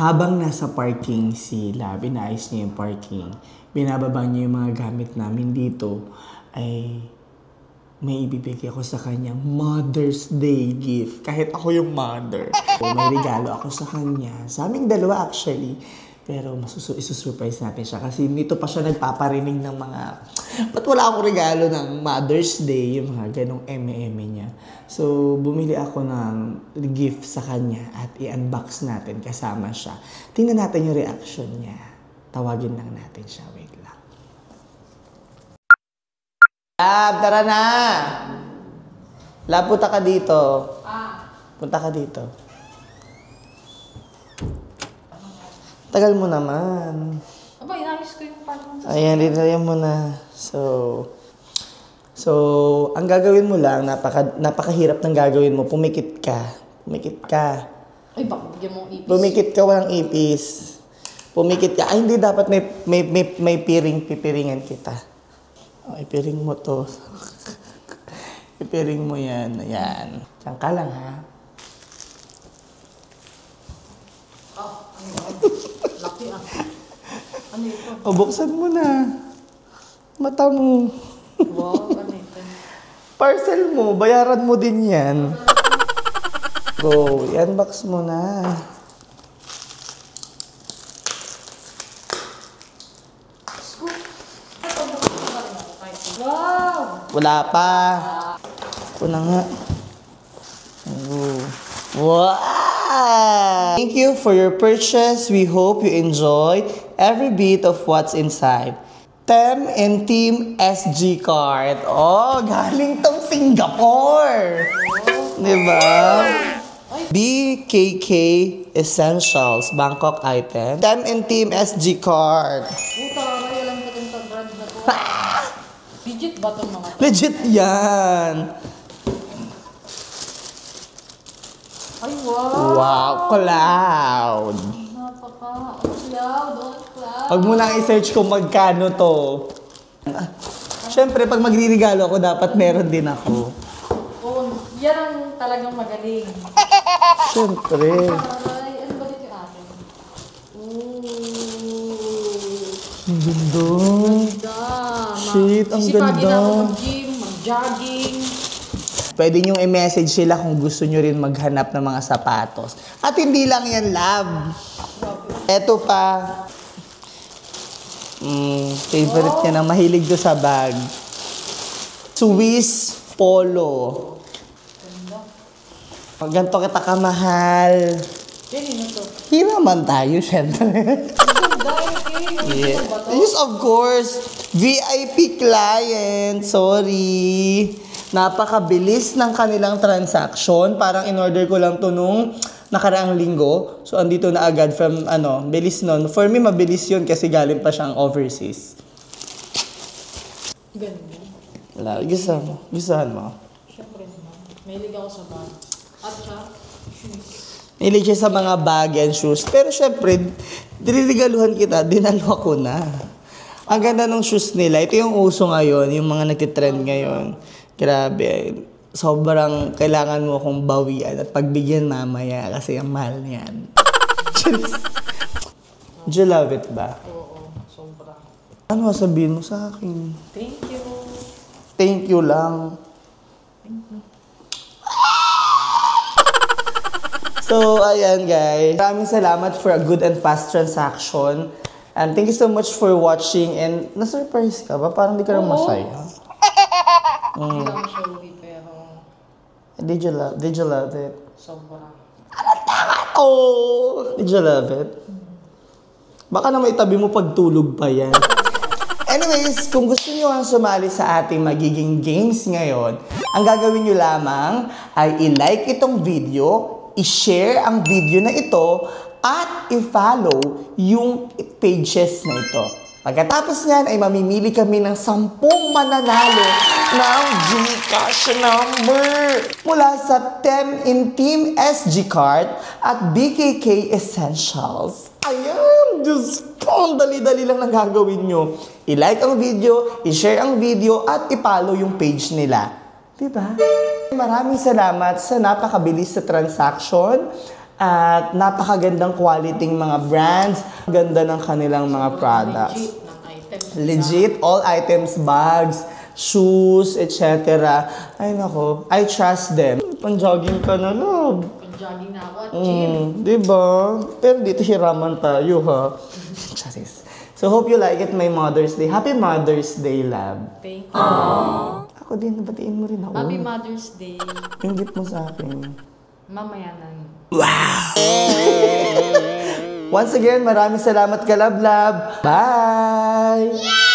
Habang nasa parking si Lab, inaayos niya yung parking, binababa niya yung mga gamit namin dito, ay may ibibigay ako sa kanya Mother's Day gift. Kahit ako yung mother. May regalo ako sa kanya. Sa aming dalawa actually. Pero isusurprise natin siya. Kasi nito pa siya nagpaparinig ng mga, ba't wala akong regalo ng Mother's Day? Yung mga ganong eme-eme niya. So, bumili ako ng gift sa kanya at i-unbox natin kasama siya. Tingnan natin yung reaction niya. Tawagin lang natin siya. Wait lang. Lab, tara na! Lab, punta ka dito. Punta ka dito. Tagal mo naman. Aba, inayos ko yung parang... Ayan, dinalayan mo na. So, ang gagawin mo lang, napakahirap ng gagawin mo. Pumikit ka. Pumikit ka. Ay, baka bigyan mo ipis. Pumikit ka, walang ipis. Pumikit ka. Ay, hindi dapat may pipiringan kita. Oh, ipiring mo to. Ipiring mo yan. Ayan. Diyan ka lang, ha? Laki ah. Ano ito? O, buksan mo na. Mata mo. Wow, ano ito? Parcel mo, bayaran mo din yan. Go, i-unbox mo na. Wow! Wala pa. Ito na nga. Oh. Wow! Thank you for your purchase. We hope you enjoy every bit of what's inside. Tem and Team SG card. Oh, galing tong Singapore. Diba? BKK Essentials, Bangkok item. Tem and Team SG card. Puta, may alam ka itong brand na to. Legit ba itong mga to? Legit yan. Ay, wow! Wow, cloud. Napaka, cloud, cloud. Huwag mo nang i-search kung magkano to. Siyempre, pag magririgalo ako, dapat meron din ako. Oo, yan ang talagang magaling. Siyempre. Ay, ano ba dito yung atin? Ooh. Ang ganda. Ganda. Shit, ang Sisipagin ganda. ako mag-gym, mag-jogging. Pwede nyo i-message sila kung gusto nyo rin maghanap ng mga sapatos. At hindi lang yan, love. Eto pa. Favorite niya na mahilig do sa bag. Swiss Polo. Ganto kita kamahal. Yan, yun to. Hiraman tayo, syempre. Yeah. Yes, of course. VIP client. Sorry. Napakabilis ng kanilang transaction. Parang in-order ko lang to nung nakaraang linggo. So, andito na agad from, bilis nun. For me, mabilis yun kasi galing pa siyang overseas. Ganda. Wala, gisahan mo. Siyempre naman. Mahilig ako sa bag. At siya, shoes. Mahilig siya sa mga bag and shoes. Pero syempre, diniregaluhan kita, dinalwa ko na. Ang ganda ng shoes nila. Ito yung uso ngayon, yung mga nagtitrend ngayon. Grabe. Sobrang kailangan mo akong bawian at pagbigyan mamaya kasi ang mahal niyan. Do you love it ba? Oo, sobra. Ano sabihin mo sa akin? Thank you. Thank you lang. So, ayan guys. Maraming salamat for a good and fast transaction. And thank you so much for watching. And na-surprise ka ba? Parang di ka lang masaya. Hindi lang showy, pero Did you love it? sobra. Oh! Did you love it? Baka na may tabi mo pagtulog pa yan. Anyways, kung gusto nyo ang sumali sa ating magiging games ngayon, ang gagawin nyo lamang ay i-like itong video, i-share ang video na ito, at i-follow yung pages na ito. Pagkatapos niyan ay mamimili kami ng 10 mananalo ng GCash number mula sa Tem and Team SG card at BKK Essentials. Ayan! Diyos ko! Ang dali-dali lang ang gagawin nyo. I-like ang video, i-share ang video, at i-follow yung page nila. Diba? Maraming salamat sa napakabilis sa transaction. At napakagandang quality mga brands. Ganda ng kanilang mga products. Legit ng items. Legit, all items, bags, shoes, etc. Ay nako, I trust them. Pang-jogging ka na, love. Pag-jogging na ako at gym. Diba? Pero dito hiraman tayo, ha? Charis. So, hope you like it, my Mother's Day. Happy Mother's Day, love. Thank you. Ako din, nabatiin mo rin ako. Happy Mother's Day. Yung gift mo sa akin. Mamaya na. Once again, maraming salamat ka, love, love. Bye!